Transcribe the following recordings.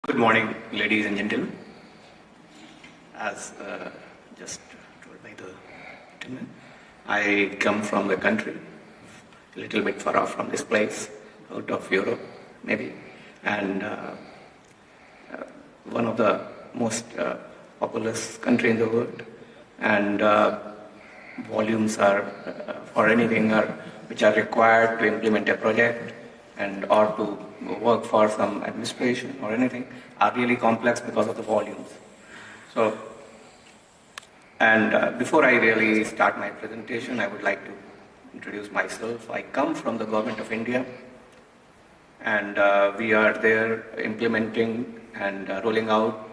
Good morning, ladies and gentlemen. As just told by the gentleman, I come from the country, a little bit far off from this place, out of Europe, maybe, and one of the most populous country in the world, and volumes are for anything which are required to implement a project and or to work for some administration or anything are really complex because of the volumes. So, and before I really start my presentation, I would like to introduce myself. I come from the Government of India, and we are there implementing and rolling out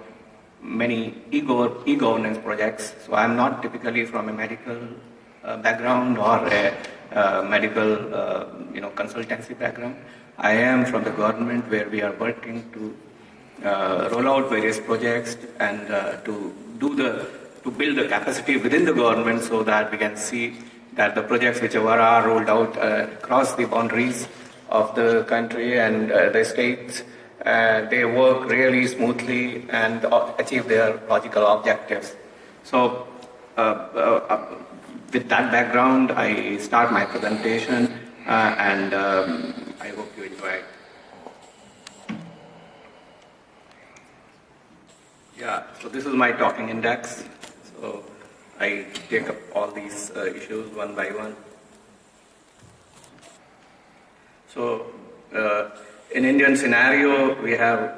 many e-governance projects. So I'm not typically from a medical background or a medical consultancy background. I am from the government, where we are working to roll out various projects and to build the capacity within the government, so that we can see that the projects which are rolled out across the boundaries of the country and the states, they work really smoothly and achieve their logical objectives. So with that background, I start my presentation and I hope you enjoy it. Yeah, so this is my talking index. So I take up all these issues one by one. So in Indian scenario, we have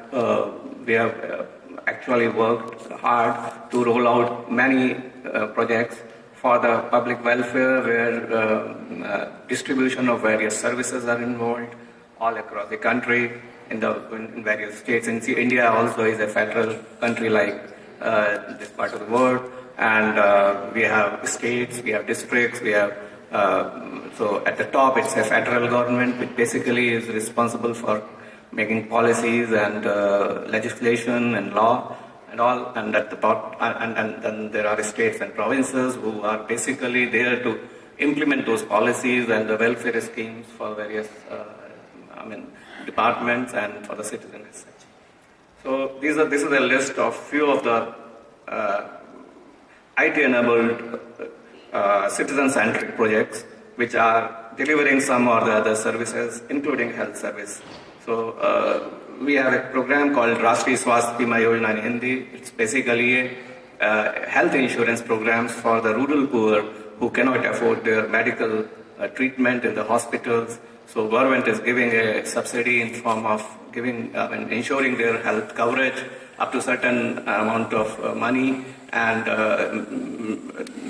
actually worked hard to roll out many projects for the public welfare, where distribution of various services are involved all across the country, in various states. And India also is a federal country like this part of the world, and we have states, we have districts, we have so at the top it's a federal government, which basically is responsible for making policies and legislation and law and all, and at the top, and then there are states and provinces who are basically there to implement those policies and the welfare schemes for various departments and for the citizens as such. So this is a list of few of the IT-enabled citizen-centric projects which are delivering some or the other services, including health service. So we have a program called Rashtriya Swasthya Bima Yojana in Hindi. It's basically a health insurance programs for the rural poor who cannot afford their medical treatment in the hospitals. So government is giving a subsidy in form of ensuring their health coverage up to certain amount of money, and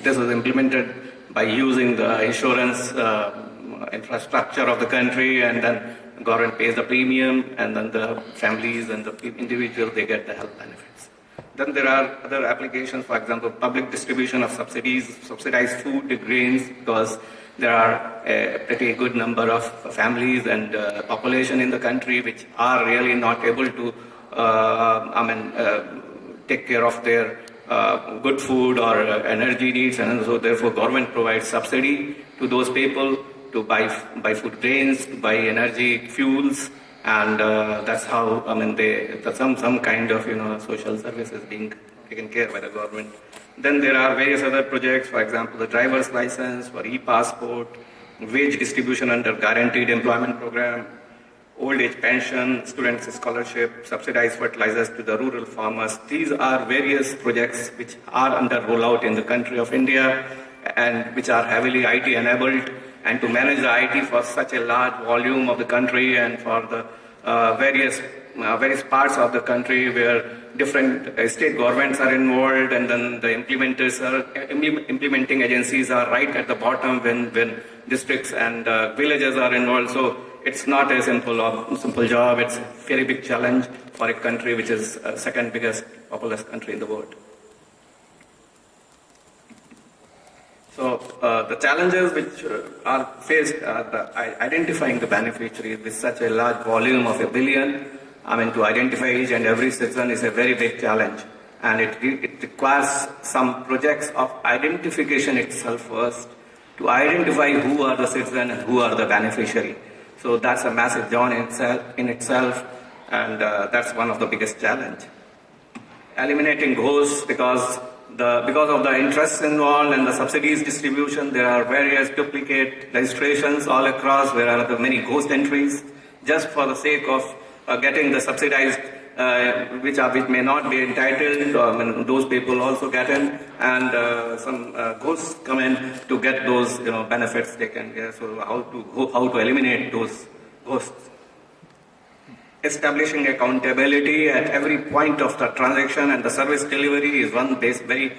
this is implemented by using the insurance infrastructure of the country, and then government pays the premium, and then the families and the individuals, they get the health benefits. Then there are other applications, for example, public distribution of subsidized food, grains, because there are a pretty good number of families and population in the country which are really not able to take care of their good food or energy needs, and so therefore government provides subsidy to those people to buy food grains, to buy energy fuels, and that's how some kind of social services being taken care by the government. Then there are various other projects, for example, the driver's license, for e-passport, wage distribution under guaranteed employment program, old age pension, students scholarship, subsidized fertilizers to the rural farmers. These are various projects which are under rollout in the country of India and which are heavily IT enabled. And to manage the IT for such a large volume of the country and for the various parts of the country where different state governments are involved, and then the implementing agencies are right at the bottom when districts and villages are involved. So it's not a simple job. It's a very big challenge for a country which is second biggest populous country in the world. So the challenges which are faced are identifying the beneficiaries with such a large volume of 1 billion. To identify each and every citizen is a very big challenge, and it requires some projects of identification itself first, to identify who are the citizen and who are the beneficiary. So that's a massive job in itself. and that's one of the biggest challenge. Eliminating ghosts because of the interests involved and the subsidies distribution, there are various duplicate registrations all across. There are many ghost entries just for the sake of getting the subsidized, which may not be entitled. Those people also get in, and some ghosts come in to get those benefits they can get. So how to eliminate those ghosts? Establishing accountability at every point of the transaction and the service delivery is one very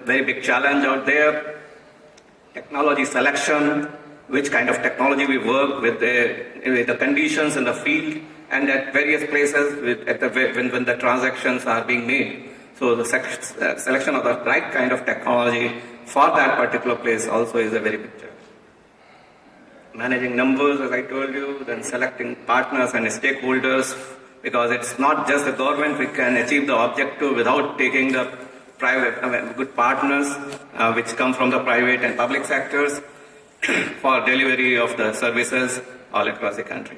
big challenge out there. Technology selection, which kind of technology we work with the conditions in the field and at various places when the transactions are being made. So the selection of the right kind of technology for that particular place also is a very big challenge. Managing numbers, as I told you, then selecting partners and stakeholders, because it's not just the government we can achieve the objective without taking the private, good partners which come from the private and public sectors for delivery of the services all across the country.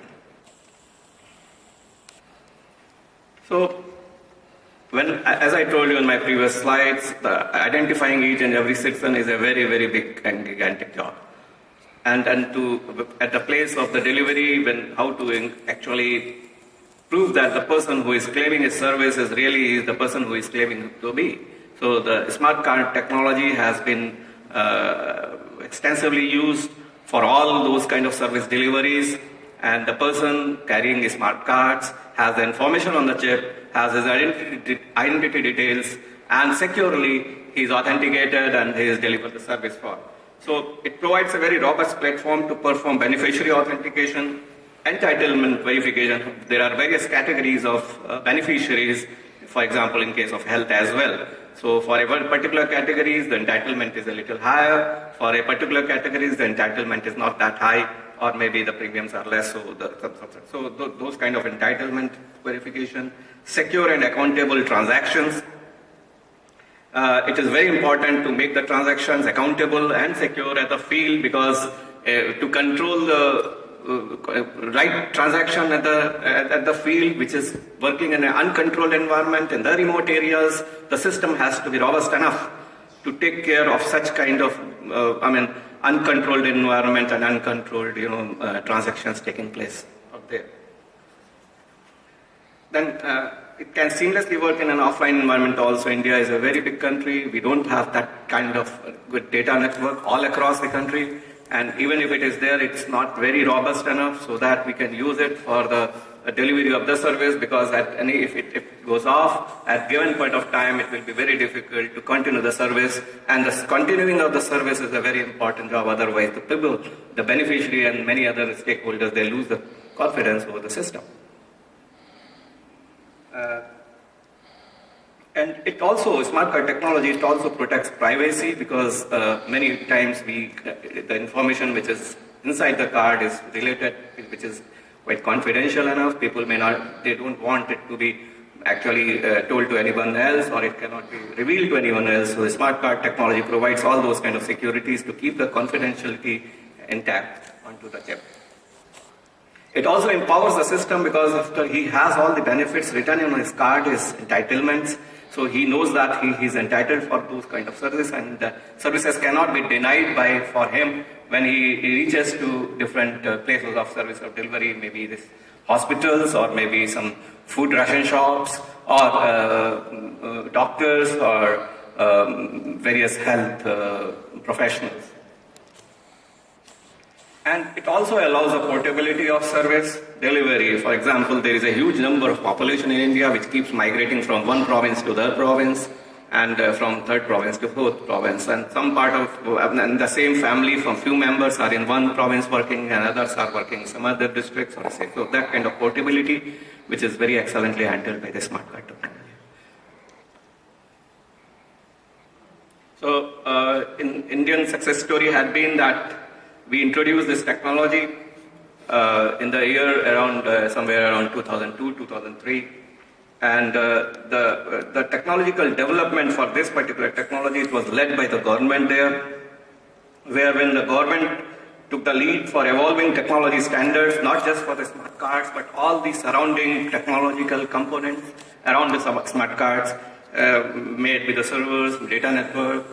So, as I told you in my previous slides, identifying each and every citizen is a very, very big and gigantic job. And at the place of the delivery, how to actually prove that the person who is claiming his service is really the person who is claiming to be. So the smart card technology has been extensively used for all those kind of service deliveries, and the person carrying the smart cards has the information on the chip, has his identity details, and securely he is authenticated and he is delivered the service for. So it provides a very robust platform to perform beneficiary authentication, entitlement verification. There are various categories of beneficiaries, for example, in case of health as well. So for a particular categories, the entitlement is a little higher. For a particular categories, the entitlement is not that high, or maybe the premiums are less. So those kind of entitlement verification, secure and accountable transactions. It is very important to make the transactions accountable and secure at the field, because to control the right transaction at the field, which is working in an uncontrolled environment in the remote areas, the system has to be robust enough to take care of such kind of uncontrolled environment and uncontrolled transactions taking place out there. Then it can seamlessly work in an offline environment also. India is a very big country. We don't have that kind of good data network all across the country. And even if it is there, it's not very robust enough so that we can use it for the delivery of the service, because if it goes off at given point of time, it will be very difficult to continue the service. And the continuing of the service is a very important job. Otherwise, the people, the beneficiary and many other stakeholders, they lose the confidence over the system. And it also, smart card technology, it also protects privacy, because many times the information which is inside the card is related, which is quite confidential enough. People they don't want it to be actually told to anyone else, or it cannot be revealed to anyone else. So the smart card technology provides all those kind of securities to keep the confidentiality intact onto the chip. It also empowers the system, because after he has all the benefits written on his card, his entitlements, so he knows that he is entitled for those kind of services, and the services cannot be denied for him when he reaches to different places of service of delivery, maybe this hospitals, or maybe some food ration shops, or doctors, or various health professionals. And it also allows the portability of service delivery. For example, there is a huge number of population in India which keeps migrating from one province to the other province, and from third province to fourth province. And some part of and the same family, from few members are in one province working, and others are working in some other districts. So that kind of portability, which is very excellently handled by the smart card technology. So in Indian success story had been that we introduced this technology in the year around somewhere around 2002, 2003, and the technological development for this particular technology, it was led by the government there, where when the government took the lead for evolving technology standards, not just for the smart cards, but all the surrounding technological components around the smart cards, made with the servers, data network,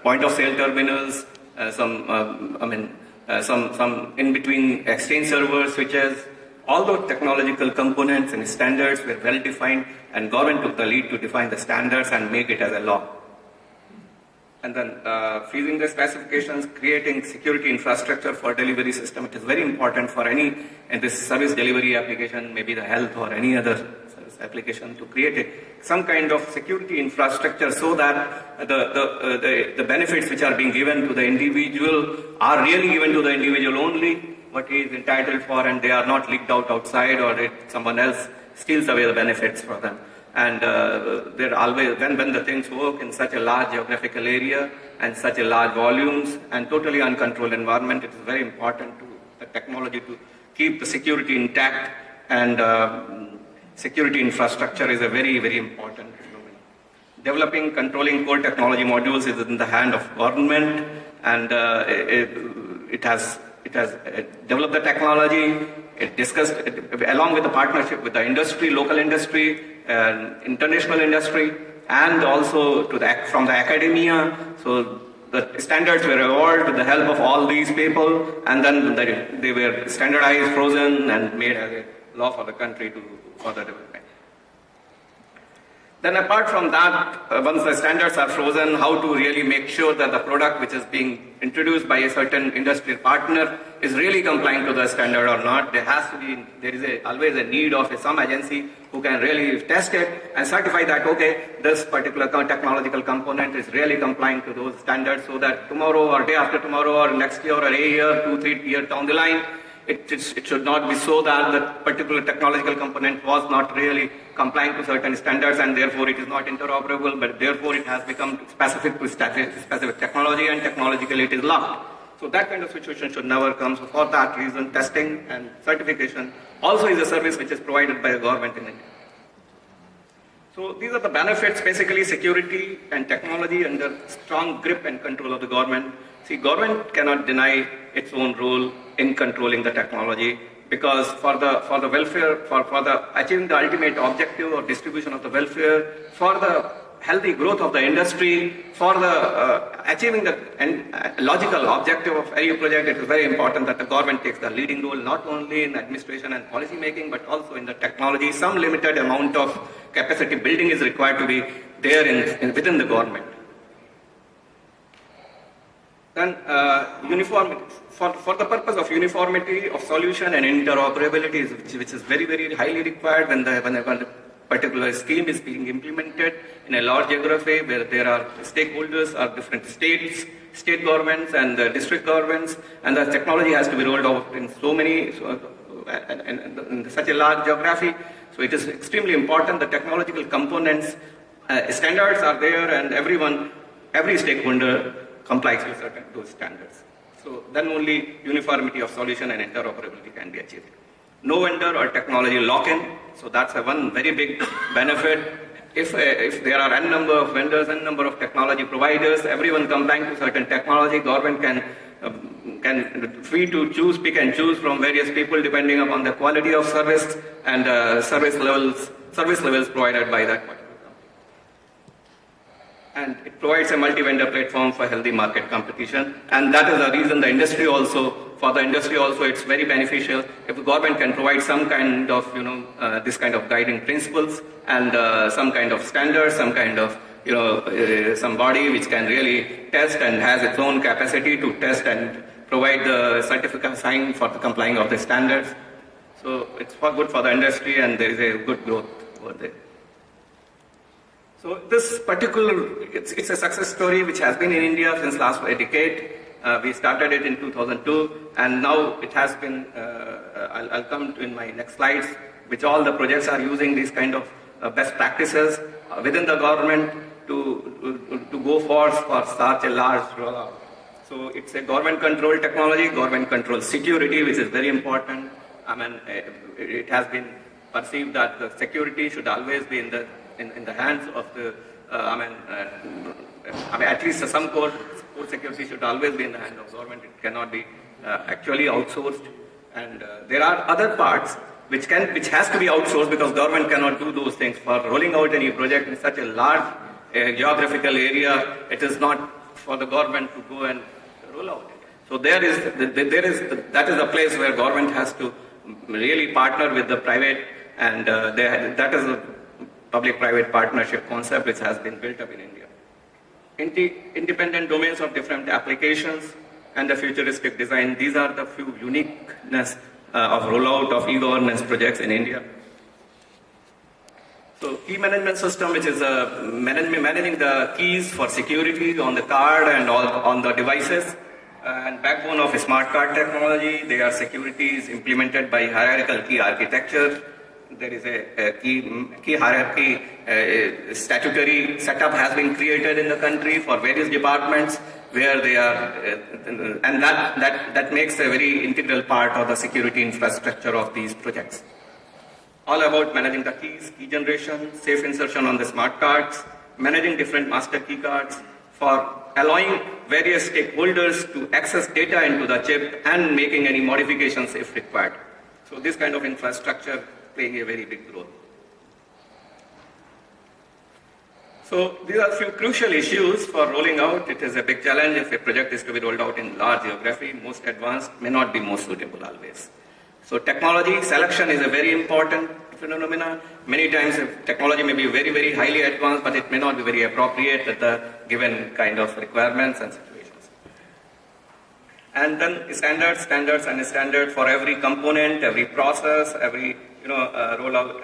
point-of-sale terminals, some in-between exchange servers, switches. All those technological components and standards were well defined, and government took the lead to define the standards and make it as a law. And then freezing the specifications, creating security infrastructure for delivery system. It is very important for any in this service delivery application, maybe the health or any other service application, to create some kind of security infrastructure so that the benefits which are being given to the individual are really given to the individual only, what he is entitled for, and they are not leaked out outside, or someone else steals away the benefits for them. And they're always, when the things work in such a large geographical area and such a large volumes and totally uncontrolled environment, it is very important to the technology to keep the security intact, and security infrastructure is a very, very important phenomenon. Developing, controlling core technology modules is in the hand of government, and it has developed the technology. It discussed along with the partnership with the industry, local industry, international industry, and also from the academia. So the standards were evolved with the help of all these people, and then they were standardized, frozen, and made as a law for the country to further development. Then apart from that, once the standards are frozen, how to really make sure that the product which is being introduced by a certain industry partner is really complying to the standard or not. There is always a need of some agency who can really test it and certify that, okay, this particular technological component is really complying to those standards, so that tomorrow or day after tomorrow or next year or a year, 2-3 years down the line, it should not be so that the particular technological component was not really complying to certain standards, and therefore it is not interoperable, but therefore it has become specific to specific technology, and technologically it is locked. So that kind of situation should never come. So for that reason, testing and certification also is a service which is provided by the government in India. So these are the benefits, basically security and technology under strong grip and control of the government. See, government cannot deny its own role in controlling the technology, because for the welfare, for the achieving the ultimate objective or distribution of the welfare, for the healthy growth of the industry, for the achieving the logical objective of any project, it is very important that the government takes the leading role, not only in administration and policy making, but also in the technology. Some limited amount of capacity building is required to be there within the government. Then uniformity, for the purpose of uniformity of solution and interoperability, which is very, very highly required when a particular scheme is being implemented in a large geography where there are stakeholders, are different states, state governments and district governments, and the technology has to be rolled out in in such a large geography. So it is extremely important the technological components, standards are there, and every stakeholder complies with those standards. So then only uniformity of solution and interoperability can be achieved. No vendor or technology lock-in, so that's one very big benefit. If there are n number of vendors, n number of technology providers, everyone complying to certain technology, government can free to choose, pick and choose from various people depending upon the quality of service and service levels provided by that particular. And it provides a multi-vendor platform for healthy market competition. And that is the reason for the industry also, it's very beneficial if the government can provide some kind of, this kind of guiding principles and some kind of standards, some kind of, some body which can really test and has its own capacity to test and provide the certificate sign for the complying of the standards. So it's good for the industry, and there is a good growth over there. So this it's a success story which has been in India since last decade. We started it in 2002, and now it has been, I'll come to in my next slides, which all the projects are using these kind of best practices within the government to go for such a large rollout. So it's a government-controlled technology, government-controlled security, which is very important. I mean, it has been perceived that the security should always be in the hands of the, at least some core food security should always be in the hand of government. It cannot be actually outsourced. And there are other parts which has to be outsourced because government cannot do those things. For rolling out any project in such a large geographical area, it is not for the government to go and roll out. So that is the place where government has to really partner with the private, and that is a public-private partnership concept which has been built up in India. Independent domains of different applications and the futuristic design, these are the few uniqueness of rollout of e-governance projects in India. So key management system, which is managing the keys for security on the card and on the devices, and backbone of smart card technology. They are securities implemented by hierarchical key architecture. There is a key hierarchy statutory setup has been created in the country for various departments where they are, and that makes a very integral part of the security infrastructure of these projects. All about managing the keys, key generation, safe insertion on the smart cards, managing different master key cards, for allowing various stakeholders to access data into the chip and making any modifications if required. So this kind of infrastructure playing a very big role. So these are a few crucial issues for rolling out. It is a big challenge if a project is to be rolled out in large geography. Most advanced may not be most suitable always. So technology selection is a very important phenomena. Many times technology may be very, very highly advanced, but it may not be very appropriate at the given kind of requirements and situations. And then standards for every component, every process, every rollout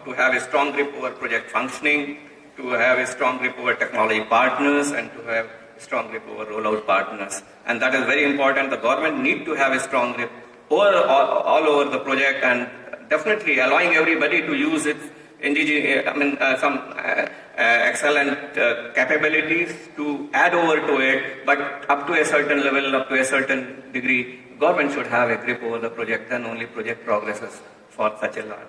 to have a strong grip over project functioning, to have a strong grip over technology partners, and to have a strong grip over rollout partners. And that is very important. The government need to have a strong grip all over the project, and definitely allowing everybody to use its some excellent capabilities to add over to it, but up to a certain level, up to a certain degree, government should have a grip over the project, then only project progresses for such a large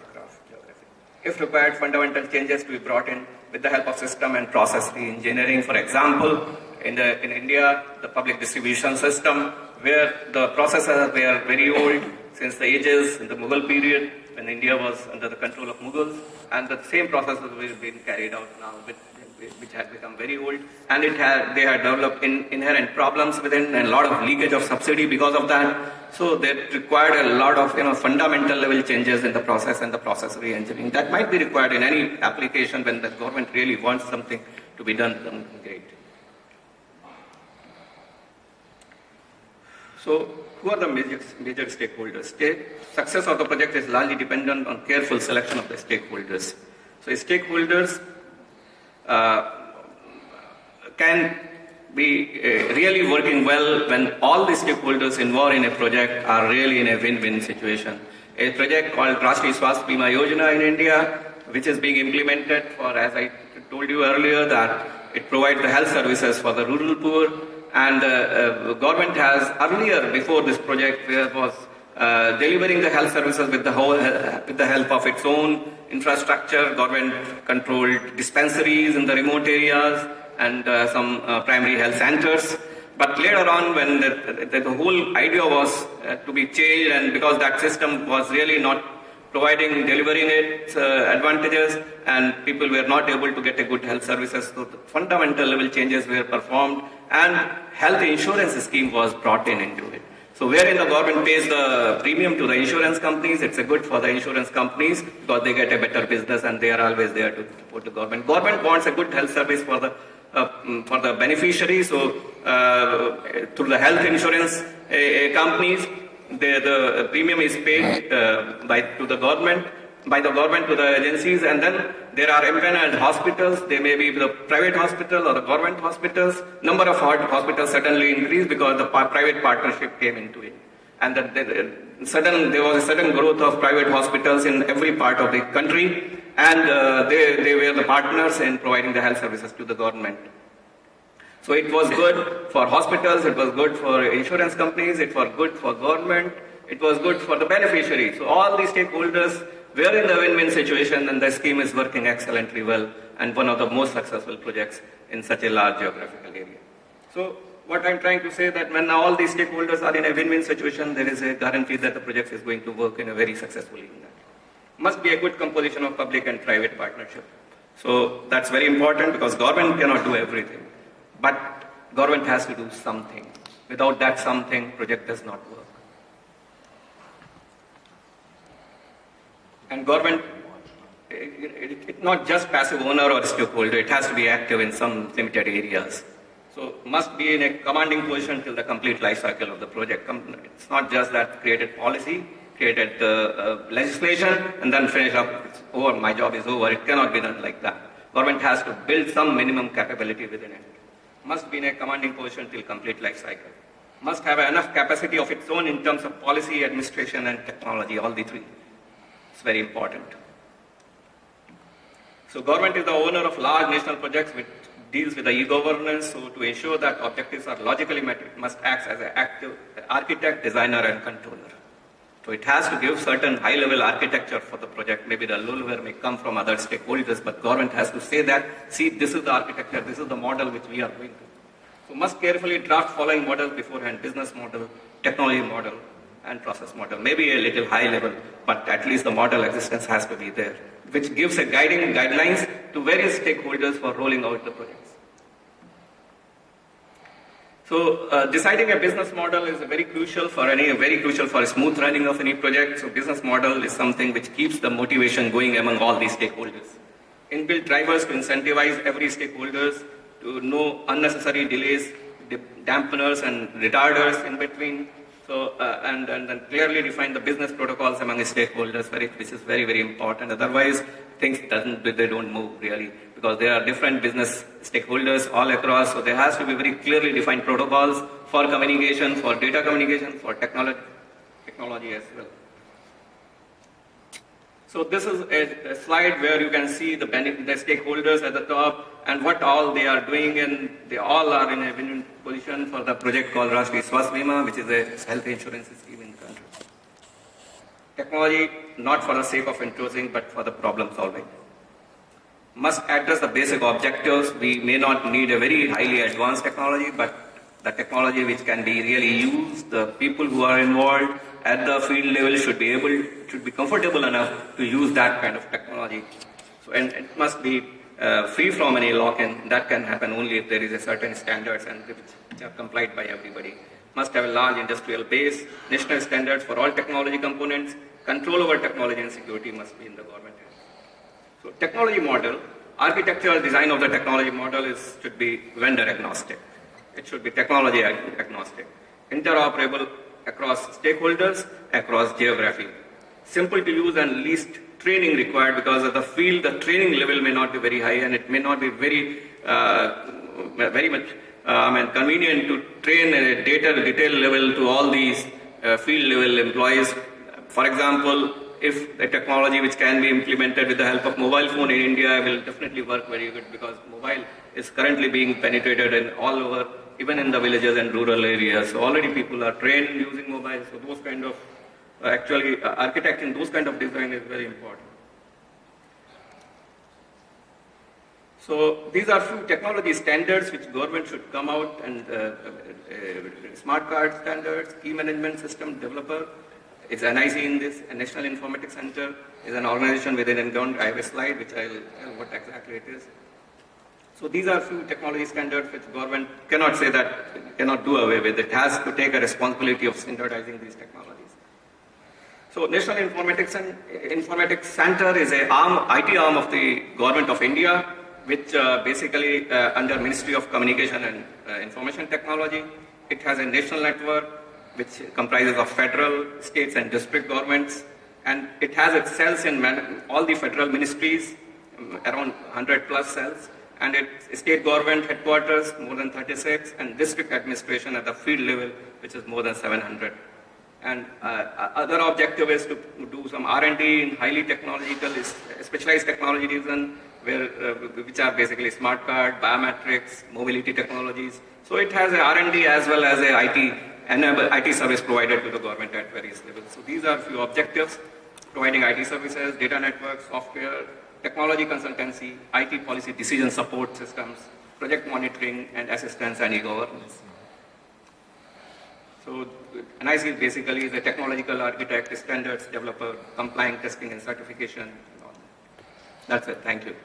geography. If required, fundamental changes to be brought in with the help of system and process re-engineering. For example, in India, the public distribution system, where the processes were very old since the ages in the Mughal period, when India was under the control of Mughals, and the same processes were being carried out now, which had become very old, and they had developed inherent problems within, and a lot of leakage of subsidy because of that. So they required a lot of fundamental level changes in the process and the process re-engineering. That might be required in any application when the government really wants something to be done great. So who are the major stakeholders? Success of the project is largely dependent on careful selection of the stakeholders. So stakeholders can be really working well when all the stakeholders involved in a project are really in a win-win situation. A project called Rashtriya Swasthya Bima Yojana in India, which is being implemented for, as I told you earlier, that it provides the health services for the rural poor, and the government has earlier, before this project, was delivering the health services with the help of its own infrastructure. Government controlled dispensaries in the remote areas and some primary health centers. But later on, when the whole idea was to be changed, and because that system was really not delivering its advantages, and people were not able to get a good health services, so the fundamental level changes were performed, and health insurance scheme was brought into it. So wherein the government pays the premium to the insurance companies, it's a good for the insurance companies because they get a better business and they are always there to support the government. Government wants a good health service for the beneficiary. So through the health insurance companies, the premium is paid to the government to the agencies, and then there are empaneled hospitals. They may be the private hospital or the government hospitals. Number of hospitals suddenly increased because the private partnership came into it, and there was a sudden growth of private hospitals in every part of the country, and they were the partners in providing the health services to the government. So it was good for hospitals, it was good for insurance companies, it was good for government, it was good for the beneficiary. So all the stakeholders were in the win-win situation, and the scheme is working excellently well, and one of the most successful projects in such a large geographical area. So what I'm trying to say that when all these stakeholders are in a win-win situation, there is a guarantee that the project is going to work in a very successfully. Must be a good composition of public and private partnership. So that's very important because government cannot do everything, but government has to do something. Without that something, project does not work. And government, it's not just passive owner or stakeholder, it has to be active in some limited areas. So must be in a commanding position till the complete life cycle of the project. It's not just that created policy, created legislation, and then finish up, it's over, my job is over. It cannot be done like that. Government has to build some minimum capability within it. Must be in a commanding position till complete life cycle. Must have enough capacity of its own in terms of policy, administration, and technology, all the three. It's very important. So government is the owner of large national projects which deals with the e-governance. So to ensure that objectives are logically met, it must act as an active architect, designer, and controller. So it has to give certain high-level architecture for the project. Maybe the low-level may come from other stakeholders, but government has to say that, see, this is the architecture, this is the model which we are going to. So must carefully draft following models beforehand: business model, technology model, and process model. Maybe a little high level, but at least the model existence has to be there, which gives a guiding guidelines to various stakeholders for rolling out the projects. So deciding a business model is very crucial for a smooth running of any project. So business model is something which keeps the motivation going among all these stakeholders. Inbuilt drivers to incentivize every stakeholders to no unnecessary delays, dampeners and retarders in between. So, and then clearly define the business protocols among stakeholders, which is very, very important. Otherwise, things they don't move really, because there are different business stakeholders all across. So there has to be very clearly defined protocols for communication, for data communication, for technology as well. So this is a slide where you can see the stakeholders at the top and what all they are doing, and they all are in a win-win position for the project called Rashtriya Swasth Bima, which is a health insurance scheme in the country. Technology not for the sake of introsing, but for the problem solving. Must address the basic objectives. We may not need a very highly advanced technology, but the technology which can be really used, the people who are involved at the field level should be comfortable enough to use that kind of technology. So, and it must be free from any lock-in. That can happen only if there is a certain standards and which are complied by everybody. Must have a large industrial base, national standards for all technology components, control over technology and security must be in the government hands. So technology model, architectural design of the technology model should be vendor agnostic. It should be technology agnostic, interoperable across stakeholders, across geography. Simple to use and least training required, because of the field, the training level may not be very high and it may not be very much convenient to train a detail level to all these field level employees. For example, if the technology which can be implemented with the help of mobile phone in India will definitely work very good, because mobile is currently being penetrated in all over, even in the villages and rural areas. So already people are trained in using mobile. So those kind of, architecting those kind of design is very important. So these are few technology standards which government should come out, and smart card standards, key management system developer. It's NIC in this, a National Informatics Center is an organization within government. I have a slide which I'll tell what exactly it is. So these are few technology standards which government cannot say that, cannot do away with. It has to take a responsibility of standardizing these technologies. So National Informatics Center is a IT arm of the Government of India, which basically under Ministry of Communication and Information Technology. It has a national network which comprises of federal, states and district governments, and it has its cells in all the federal ministries, around 100 plus cells, and its state government headquarters, more than 36, and district administration at the field level, which is more than 700. And other objective is to do some R&D in highly technological, specialized technology division, which are basically smart card, biometrics, mobility technologies. So it has a R&D as well as a IT service provided to the government at various levels. So these are few objectives: providing IT services, data networks, software, technology consultancy, IT policy decision support systems, project monitoring and assistance and e-governance. So NIC basically is a technological architect, standards developer, compliant testing and certification. And all that. That's it. Thank you.